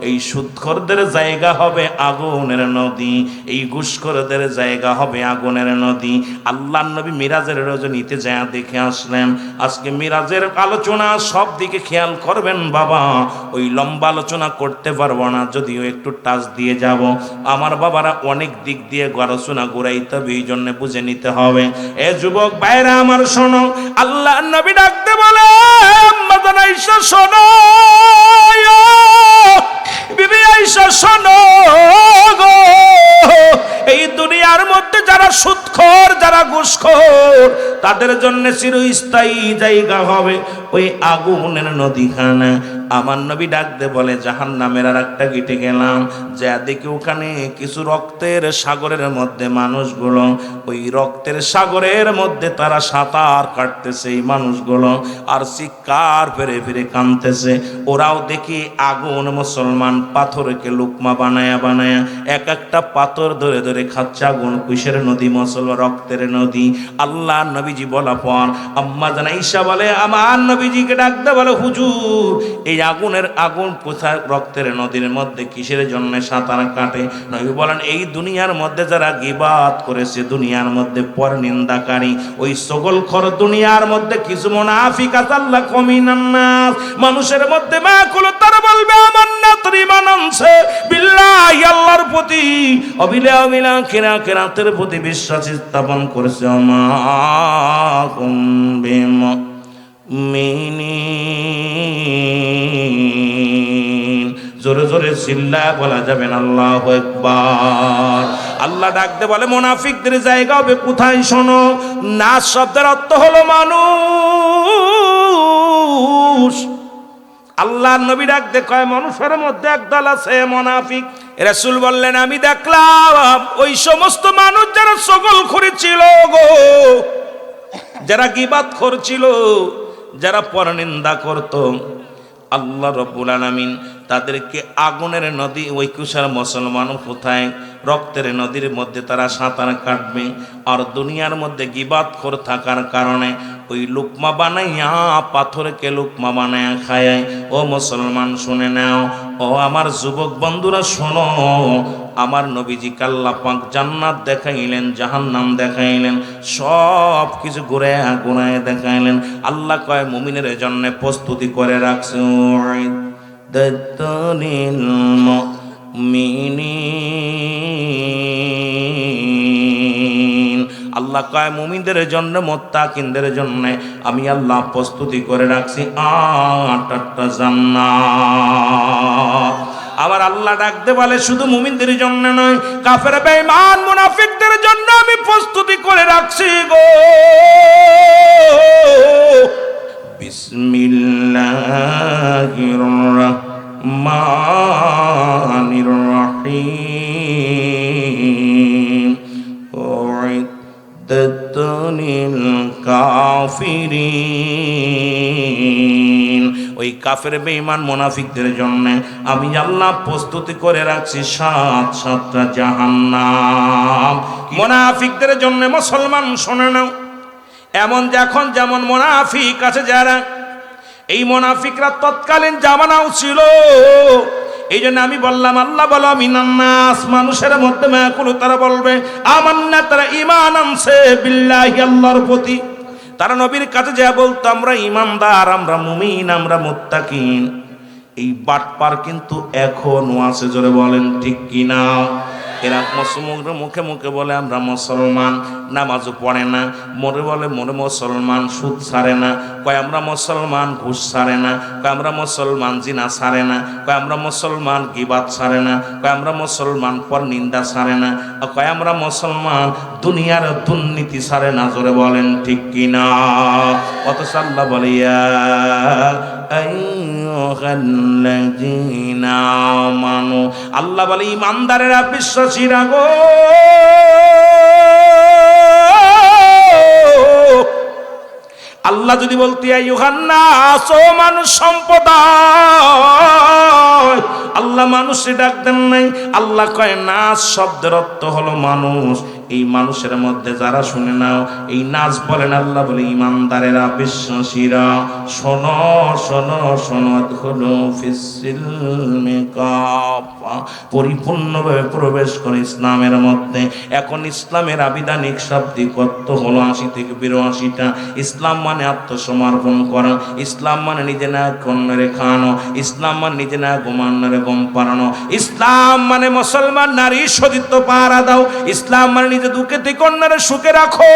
এই সুদখোরদের জায়গা হবে আগুনের নদী, এই ঘুষখোরদের জায়গা হবে আগুনের নদী। আল্লাহর নবী মিরাজের রজনীতে যা দেখে আসলেন। আজকে মিরাজের আলোচনা সব দিকে খেয়াল করবেন বাবা, ওই লম্বা আলোচনা করতে পারবো না, যদিও একটু টাচ দিয়ে যাব। আমার বাবারা অনেক দিক দিয়ে আলোচনা ঘুরাইতে হবে, এই জন্য বুঝে নিতে হবে। এ যুবক ভাইরা আমার শোনো, আল্লাহ নবী ডাকতে বলে, আম্মা জান আয়েশা শোনো, বিবি আয়েশা শোনো গো, এই দুনিয়ার মধ্যে যারা সুদখোর, যারা ঘুষখোর, তাদের জন্য চিরস্থায়ী জায়গা হবে ওই আগুনের নদীখানা। আমার নবী ডাকতে বলে, জাহান্নামের আর একটা গিটে গেলাম, যা দেখি ওখানে কিছু রক্তের সাগরের মধ্যে মানুষগুলো, ওই রক্তের সাগরের মধ্যে তারা সাঁতার কাটতেছে এই মানুষগুলো, আর চিৎকার ফিরে ফিরে কাঁদতেছে। ওরাও দেখি আগুন মুসলমান পাথরকে লুকমা বানায়া বানায়া এক একটা পাথর ধরে ধরে খাচ্ছে। আগুন কিসের নদী? মুসলমান রক্তের নদী। আল্লাহ নবীজি বলা পর আম্মা জান আয়েশা বলে, আমার নবীজিকে ডাকতে বলে, হুজুর এই আগুনের আগুন কোথায়? রক্তের নদীর মধ্যে কিসের জন্য সাঁতার কাটে? নবী বলেন, এই দুনিয়ার মধ্যে যারা গীবাত করেছে, দুনিয়ার মধ্যে পরনিন্দাকারী, ওই সগলখর দুনিয়ার মধ্যে কিছু মুনাফিক আছে, আল্লাহ কমিনান নাস, মানুষের মধ্যে মা কুল, তারা বলবে আমান্না তরিমান আনছে বিল্লাহি, আল্লাহর প্রতি অবিলা অবিলা কিরাতের প্রতি বিশ্বাস স্থাপন করেছে। মা কুম জোরে জোরে চিল্লা বলা যাবেন আল্লাহু আকবার। আল্লাহ ডাকতে বলে, মুনাফিকদের জায়গা হবে কোথায়? শোনো, নাস শব্দের অর্থ হলো মানুষ। আল্লাহর নবী ডাকতে কয়, মানুষের মধ্যে একদল আছে মুনাফিক। রাসূল বললেন, আমি দেখলাম ওই সমস্ত মানুষ যারা সগলখড়ি ছিল গো, যারা গীবাত করছিল, যারা পরনিন্দা করত, আল্লাহ রাব্বুল আলামিন তাদেরকে আগুনের নদী, ওই কুশার মুসলমান কোথায় রক্তের নদীর মধ্যে তারা সাঁতার কাটবে। আর দুনিয়ার মধ্যে গীবাত করে থাকার কারণে ওই লুকমা বানাইয়া, পাথরকে লুকমা বানাইয়া খায়। ও মুসলমান শুনে নাও, ও আমার যুবক বন্ধুরা শোনো, আমার নবীজি আল্লাহ পাক জান্নাত দেখাইলেন, জাহান্নাম দেখাইলেন, সব কিছু ঘুরায় দেখাইলেন। আল্লাহ কয় মুমিনের জন্য প্রস্তুতি করে রাখছে। আল্লাহ কয় মুমিনদের জন্য, মুত্তাকিনদের জন্য আমি আল্লাহ প্রস্তুতি করে রাখছি 8টা জান্নাত। আবার আল্লাহ ডাকতে বলে শুধু মুমিনদের জন্য নয়, কাফের বেঈমান মুনাফিকদের জন্য আমি প্রস্তুতি করে রাখছি গো। বিসমিল্লাহির রহমানির রহিম। উইদ্দাতুল কাফিরিন, ওই কাফের বেঈমান মুনাফিকদের জন্য আমি আল্লাহ প্রস্তুতি করে রাখছি 7টা জাহান্নাম। মুনাফিকদের জন্য মুসলমান শোনে নাও, এমন যেমন মুনাফিক আছে যারা, এই মুনাফিকরা তৎকালীন জামানাও ছিল। এই জন্য আমি বললাম, আল্লাহ বলো মিনান নাস, মানুষের মধ্যে মায়াকুল, তারা বলবে আমান্না, তারা ঈমান আনছে বিল্লাহি, আল্লাহর প্রতি। তারা নবীর কাছে যা বলতো আমরা ঈমানদার, আমরা মুমিন, আমরা মুত্তাকিন। এই বাটপার কিন্তু এখনো আছে, জোরে বলেন ঠিক কিনা? এরা মুখে মুখে বলে আমরা মুসলমান, নামাজও পড়ে না, মরে বলে মরে মুসলমান, সুদ ছাড়ে না, কয় আমরা মুসলমান ঘুষ ছাড়ে না, কয় আমরা মুসলমান জিনা ছাড়ে না, কয় আমরা মুসলমান গীবাত ছাড়ে না, কয় আমরা মুসলমান পরনিন্দা ছাড়ে না, কয় আমরা মুসলমান দুনিয়ার দুর্নীতি ছাড়ে না, জোরে বলেন ঠিক কিনা? অথচ আল্লাহ বলে ইয়া আইয়ুহাল্লাযীনা আমানু, আল্লাহ বলে ঈমানদারেরা, বিশ্বাসীরা গো, আল্লাহ যদি বলতে আইয়ুহান নাস, ও মানুষ সম্প্রদায়, আল্লাহ মানুষে ডাক দেন নাই। আল্লাহ কয় নাস শব্দের অর্থ হলো মানুষ। এই মানুষের মধ্যে যারা শুনে নাও, এই নাস বলেন আল্লাহ বলে ঈমানদারেরা, বিশ্বাসীরা, শোনো শোনো শোনো, হলো ফিসসিলমি কাফা, পরিপূর্ণভাবে প্রবেশ করে ইসলামের মধ্যে। এখন ইসলামের আবিধানিক শাব্দিক অর্থ হলো 80 থেকে 82টা। ইসলাম মানে আত্মসমর্পণ করা, ইসলাম মানে নিজে না অন্যরে খাওয়ানো, ইসলাম মানে নিজে না ঘুমানোরে ঘুম পাড়ানো, ইসলাম মানে মুসলমান নারী সতীত্ব পাহারা দাও, ইসলাম মানে নিজে দুঃখে থেকে অন্যরে সুখে রাখো,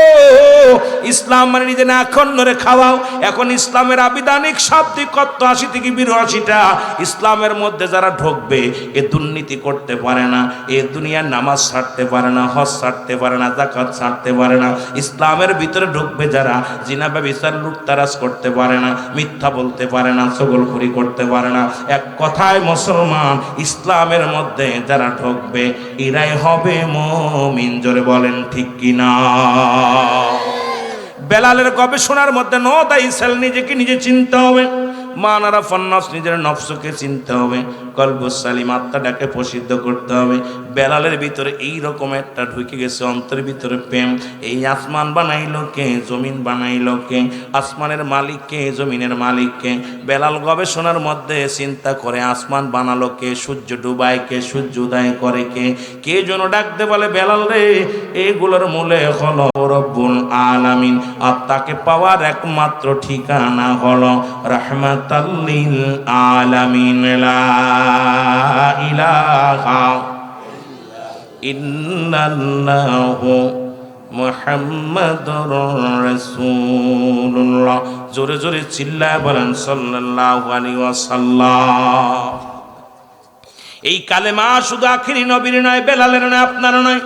ইসলাম মানে নিজে না অন্যরে খাওয়াও। এখন ইসলামের আবিধানিক শাব্দিক অর্থ 80 থেকে 82টা। ইসলামের মধ্যে যারা ঢুকবে, এ দুর্নীতি করতে পারে না, এ দুনিয়ার নামাজ ছাড়তে পারে না, হজ ছাড়তে পারে না, যাকাত ছাড়তে পারে না। ইসলামের ভিতরে ঢুকবে যারা, জিনা ব্যভিচার লুটতারাজ করতে পারে না, মিথ্যা বলতে পারে না, চগলখড়ি করতে পারে না। এক কথায় মুসলমান ইসলামের মধ্যে যারা ঢুকবে, এরাই হবে মুমিন, জোরে বলেন ঠিক কিনা? বেলালের গবেষণার মধ্যে নো দাইসাল, নিজেকে নিজে চিনতে হবে। মানারা ফন্নাস, নিজের নফসকে চিনতে হবে। কলবুস সালিম, আত্মাটাকে প্রসিদ্ধ করতে হবে। বেলালের ভিতরে এই রকম একটা ঢুকে গেছে, অন্তরের ভিতরে প্রেম। এই আসমান বানাইলো কে, জমিন বানাইলো কে? আসমানের মালিক কে, জমিনের মালিক কে? বেলাল গবেষণার মধ্যে চিন্তা করে আসমান বানালো কে, সূর্য ডুবায় কে, সূর্য উদয় করে কে? কে যেন ডাকতে বলে বেলাল রে, এগুলোর মূলে হলো রব্বুল আলামিন। আর তাকে পাওয়ার একমাত্র ঠিকানা হলো রাহমাতাল লিল আলামিন, লা ইলাহা ইল্লাল্লাহু মুহাম্মাদুর রাসূলুল্লাহ। জোরে জোরে চিল্লায় বলেন সাল্লাল্লাহু আলাইহি ওয়াসাল্লাম। এই কালেমা শুধু আখিরি নবীর নয়, বেলালের নয়, আপনার নয়।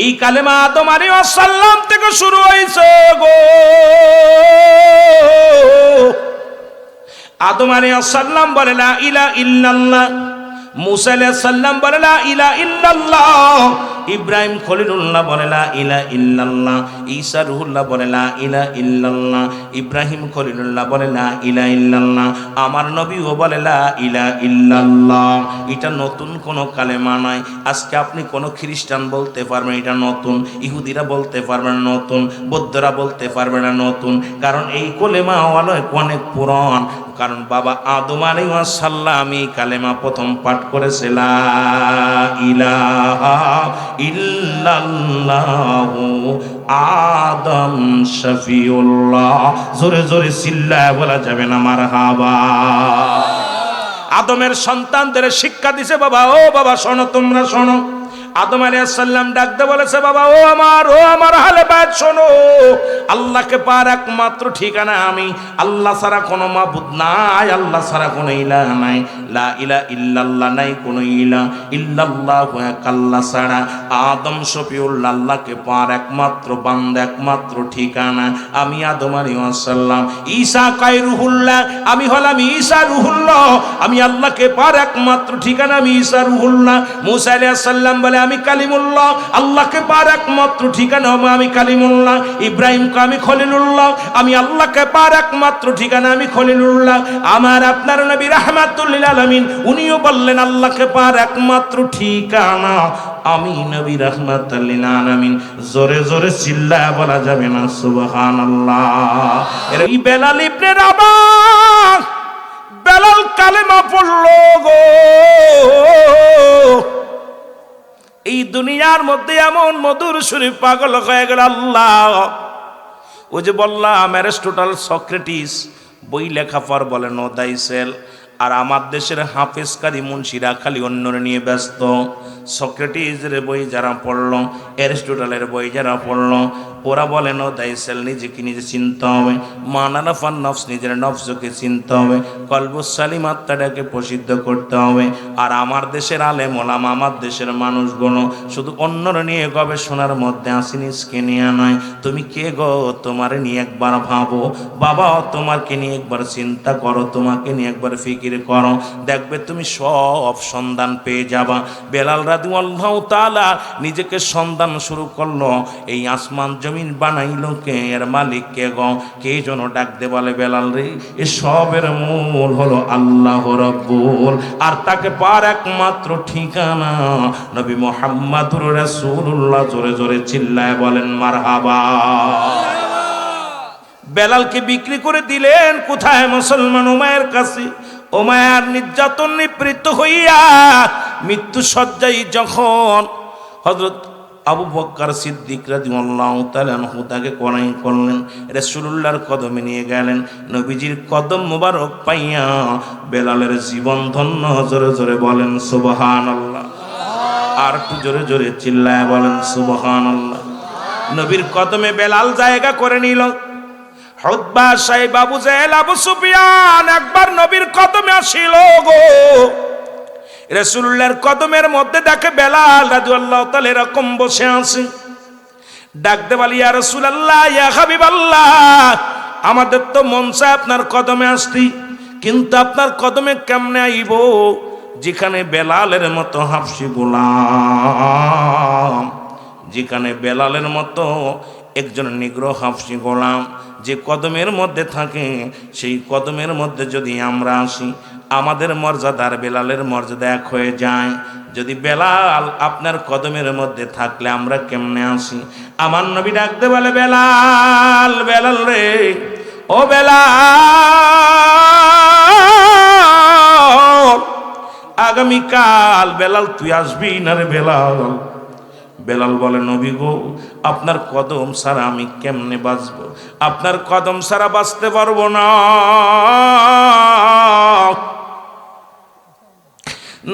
এই কালেমা আদম আলাইহিস সালাম থেকে শুরু হয়েছে গো। আদম আলাইহিস সালাম বলে লা ইলাহা ইল্লাল্লাহ, মুসা আলাইহিস সালাম বলে লা ইলাহা ইল্লাল্লাহ, ইব্রাহিম খলিলুল্লাহ বলে লা ইলাহা ইল্লাল্লাহ, ঈসা রুহুল্লাহ বলে লা ইলাহা ইল্লাল্লাহ, ইব্রাহিম খলিলুল্লাহ বলে লা ইলাহা ইল্লাল্লাহ, আমার নবীও বলে লা ইলাহা ইল্লাল্লাহ। এটা নতুন কোনো কালেমা নাই। আজকে আপনি কোনো খ্রিস্টান বলতে পারবেন এটা নতুন, ইহুদিরা বলতে পারবে না নতুন, বৌদ্ধরা বলতে পারবে না নতুন, কারণ এই কলেমা অনেক পুরান। কারণ বাবা আদম আলাইহিস সালাম এই কালেমা প্রথম পাঠ করেছে লা ইলাহা ইল্লাল্লাহু আদম শফিউল্লাহ। জোরে জোরে চিল্লায় বলা যাবে না মারহাবা। আদমের সন্তানদের শিক্ষা দিছে বাবা, ও বাবা শোনো, তোমরা শোনো। আদম আলাইহিস সালাম ডাকতে বলেছে বাবা ও আমার আহলে বাইত শোনো, আল্লাহকে পার একমাত্র ঠিকানা আমি, আল্লাহ ছাড়া কোনো মাবুদ নাই, আল্লাহ ছাড়া কোনো ইলাহ নাই, লা ইলাহা ইল্লাল্লাহ নাই কোনো ইলাহ, ইল্লাল্লাহু এক আল্লাহ ছাড়া। আদম শফিউল্লাহ, আল্লাহকে পার একমাত্র বান্দা, একমাত্র ঠিকানা আমি আদম আলাইহিস সালাম। ঈসা কয় রুহুল্লাহ, আমি হলাম ঈসা রুহুল্লাহ, আমি আল্লাহকে পার একমাত্র ঠিকানা আমি ঈসা রুহুল্লাহ। মুসা আলাইহিস সালাম বলে আমি কালিমুল্লাহ, আল্লাহকে পার একমাত্র ঠিকানা আমি কালিমুল্লাহ। ইব্রাহিম কে আমি খলিলুল্লাহ, আমি আল্লাহকে পার একমাত্র ঠিকানা আমি খলিলুল্লাহ। আমার আপনার নবী রাহমাতুল লিল আলামিন উনিও বললেন আল্লাহকে পার একমাত্র ঠিকানা আমি নবী রাহমাতুল লিল আলামিন। জোরে জোরে চিল্লায় বলা যাবে না সুবহানাল্লাহ। এই বেলাল ইবনে রাবাহ, বেলাল কালেমা পড়লো গো। এই দুনিয়ার মধ্যে এমন মধুর সুরে পাগল হয়ে গেল আল্লাহ। ও যে বললাম অ্যারিস্টটল, সক্রেটিস বই লেখা পর বলে নো দাই সেল, আর আমার দেশের হাফেজ কারি মুন্সিরা খালি অন্যরে নিয়ে ব্যস্ত। সক্রেটিসের বই যারা পড়লো, অ্যারিস্টটলের বই যারা পড়লো, ওরা বলে নো দাই সেল, নিজেকে নিজে চিনতে হবে, মানারাফান নফস, নিজের নফসকে চিনতে হবে, কলবুস সালিম আত্মাটাকে প্রসিদ্ধ করতে হবে। আর আমার দেশের আলেম ওলামা, আমার দেশের মানুষগুলো শুধু অন্যর নিয়ে গবেষণার মধ্যে আসি, নিজকে নিয়ে নয়। তুমি কে গো, তোমার নিয়ে একবার ভাবো বাবা, তোমাকে নিয়ে একবার চিন্তা করো, তোমাকে নিয়ে একবার ফিকির করো, দেখবে তুমি সব সন্ধান পেয়ে যাবা। বেলাল রাদিয়াল্লাহু তাআলা নিজেকে সন্ধান শুরু করলো, এই আসমান জমিন বানাইলো কে, এর মালিক কে গো, কে যেন ডাকতে বলে বেলাল রে, এ সবের মূল হলো আল্লাহ রাব্বুল, আর তাকে পার একমাত্র ঠিকানা নবী মুহাম্মদুর রাসূলুল্লাহ। জোরে জোরে চিল্লায় বলেন মারহাবা। বেলালকে বিক্রি করে দিলেন কোথায়? মুসলমান উমাইয়ার কাছে। উমাইয়ার নির্যাতন নিপীড়িত হইয়া মৃত্যু শয্যায় যখন হযরত আবু বকর সিদ্দিক রাদিয়াল্লাহু তাআলা আনহু তাকে কোরআন করলেন, রাসূলুল্লাহর কদমে নিয়ে গেলেন, নবীজির কদম মোবারক পাইয়া বেলালের জীবন ধন্য। জোরে জোরে বলেন সুবহানাল্লাহ। আর একটু জোরে জোরে চিল্লায় বলেন সুবহানাল্লাহ। নবীর কদমে বেলাল জায়গা করে নিল। উতবা, সাইবা, আবু জাহেল, আবু সুফিয়ান একবার নবীর কদমে আসিল গো। রাসূলুল্লাহর কদমের মধ্যে দেখে বেলাল রাদিয়াল্লাহু তাআলা এরকম বসে আছে। ডাকতে বলি ইয়া রাসূলুল্লাহ, ইয়া হাবিবাল্লাহ, আমাদের তো মন চায় আপনার কদমে আসতি, কিন্তু আপনার কদমে কেমনে আইব যেখানে বেলালের মতো হাফসি গোলাম, যেখানে বেলালের মতো একজন নিগ্রহ হাফসি গোলাম যে কদমের মধ্যে থাকে, সেই কদমের মধ্যে যদি আমরা আসি আমাদের মর্যাদার বেলালের মর্যাদা এক হয়ে যায়। যদি বেলাল আপনার কদমের মধ্যে থাকলে আমরা কেমনে আসি? আমার নবী ডাকতে বলে বেলাল, বেলাল রে, ও বেলাল, আগামীকাল বেলাল তুই আসবি না রে বেলাল। বেলাল বলে নবী গো, আপনার কদম ছাড়া আমি কেমনে বাঁচব? আপনার কদম ছাড়া বাঁচতে পারবো না।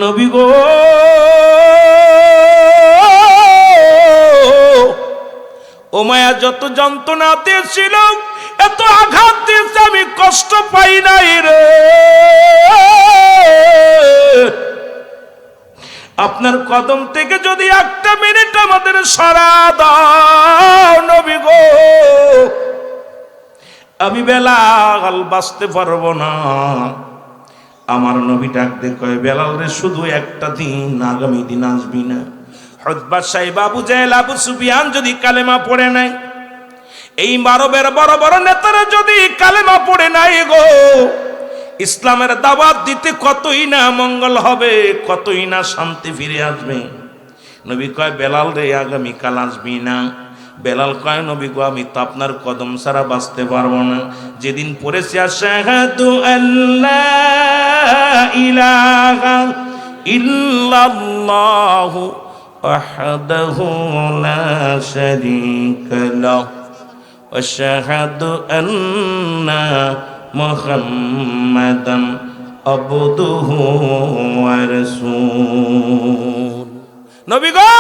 নবী গো, উমাইয়া যত যন্ত্রণা দিয়েছিল, এত আঘাত দিয়েছে, আমি কষ্ট পাই নাই রে। আপনার কদম থেকে যদি একটা মিনিট আমাদের সরা দাও নবী গো, আমি বেলাল বাঁচতে পারবো না। আমার নবী ডাকতে কয় বেলাল রে, শুধু একটা দিন, আগামী দিন আসবি না। উতবা সাইবা আবু জেহেল আবু সুফিয়ান যদি কালেমা পড়ে নাই, এই মারবের বড় বড় নেতারা যদি কালেমা পড়ে নাই গো, ইসলামের দাওয়াত দিতে কতই না মঙ্গল হবে, কতই না শান্তি ফিরে আসবে। নবী কয় বেলাল রে আগামীকাল আসবি না। বেলাল কয় নবী গো আমি তো আপনার কদম ছাড়া বাঁচতে পারবো না। যেদিন পড়েছি আশহাদু আল্লা ইলাহা ইল্লাল্লাহু ওয়াহদাহু লা শারীকা লাহু ওয়া আশহাদু আন্না মুহাম্মাদান আবদুহু ওয়া রাসূলুহু। নবী গো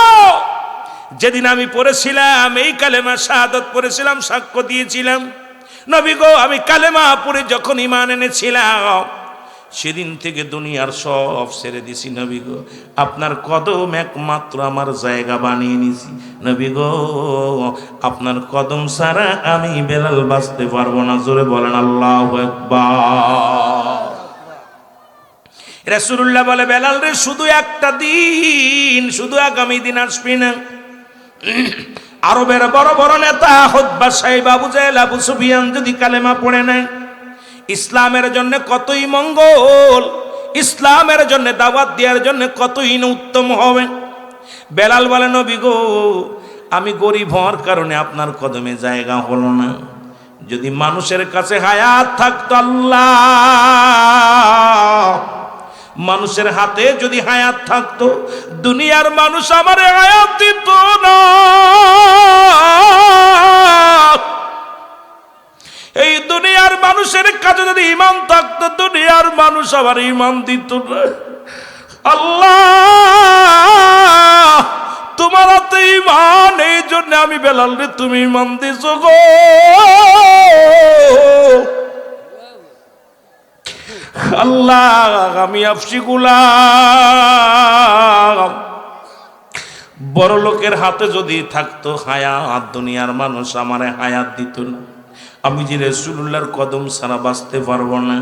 যেদিন আমি পড়েছিলাম এই কালেমা শাহাদাত পড়েছিলাম, সাক্ষ্য দিয়েছিলাম, নবী গো আমি কালেমা পড়ে যখন ঈমান এনেছিলাম সেদিন থেকে দুনিয়ার সব ছেড়ে দিছি নবী গো, আপনার কদম একমাত্র আমার জায়গা বানিয়ে নিছি নবী গো, আপনার কদম ছাড়া আমি বেলাল বাঁচতে পারবো না। জোরে বলেন আল্লাহু আকবার। রাসূলুল্লাহ বলে বেলাল রে শুধু একটা দিন, শুধু আগামী দিন আসবি না। আরবের বড় বড় নেতা উতবা সাইবা আবু জেহেল আবু সুফিয়ান যদি কালেমা পড়ে নেয়, ইসলামের জন্য কতই মঙ্গল, ইসলামের জন্য দাওয়াত দেওয়ার জন্য কতই না উত্তম হবে। বেলাল বলে নবী গো আমি গরিব হওয়ার কারণে আপনার কদমে জায়গা হলো না। যদি মানুষের কাছে হায়াত থাকতো, আল্লাহ মানুষের হাতে যদি হায়াত থাকতো, দুনিয়ার মানুষ আমার হায়াত দিত না। এই দুনিয়ার মানুষের কাছে যদি ঈমান থাকতো, দুনিয়ার মানুষ আমার ঈমান দিত না। আল্লাহ তোমার হাতে ঈমান, এই জন্য আমি বেলাল রে তুমি ঈমান দিছো গো। আল্লাহ আমি আফসি গোলাম, বড় লোকের হাতে যদি থাকতো হায়াত, দুনিয়ার মানুষ আমারে হায়াত দিত না। আমি যে রাসূলুল্লাহর কদম ছাড়া বাঁচতে পারবো না।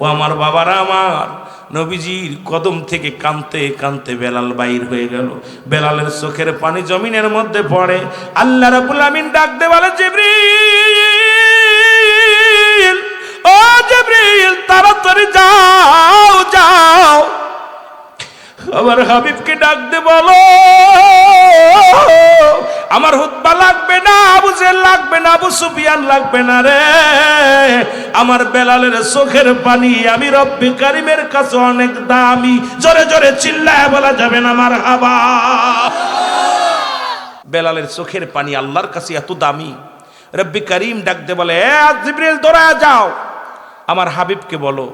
ও আমার বাবারা, আমার নবীজির কদম থেকে কাঁদতে কাঁদতে বেলাল বাইর হয়ে গেল। বেলালের চোখের পানি জমিনের মধ্যে পড়ে। আল্লাহ রাব্বুল আমিন ডাক দে বলে জিবরিল, ও জিবরিল তাড়াতাড়ি যাও যাও, আমার হাবিবকে ডাক দে বলো আমার উতবা লাগবে না, আবু জেহেল লাগবে না, আবু সুফিয়ান লাগবে না রে, আমার বেলালের চোখের পানি আমি রব্বি কারীমের কাছে অনেক দামি। জোরে জোরে চিল্লায় বলা যাবে না মারহাবা। বেলালের চোখের পানি আল্লাহর কাছে এত দামি। রব্বি কারীম ডাক দে বলে এ জিবরিল দৌড়ায় যাও, আমার হাবিবকে বলো,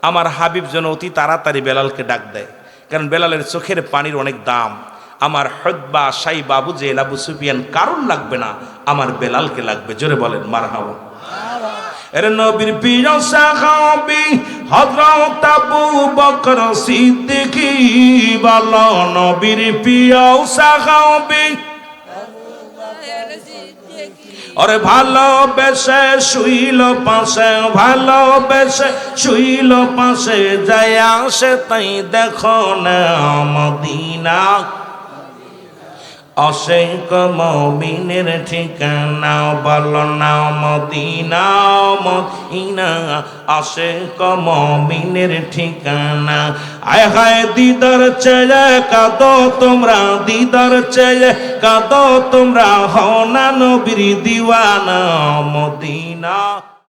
আমার হাবিব যেন অতি তাড়াতাড়ি বেলালকে ডাক দেয়, কারণ বেলালের চোখের পানির অনেক দাম। আমার উতবা সাইবা আবু জেহেল আবু সুফিয়ান কারণ লাগবে না, আমার বেলালকে লাগবে। জোরে বলেন মারহাবা। এর নবীর প্রিয় সাহাবী হযরত আবু বকর সিদ্দিক, বলো নবীর প্রিয় সাহাবী, ওরে ভালোবেসে শুইল পাশে, ভালোবেসে শুইল পাশে, যায় আসে তাই দেখো না মদিনা, অসংখ মুমিনের ঠিকানা, বলো না মদিনা মদিনা, অসংখ মুমিনের ঠিকানা। আয় হায় দিদার চেয়ে কাঁদো তোমরা, দিদার চেয়ে কাঁদো তোমরা, হও না নবীর দিওয়ানা মদিনা।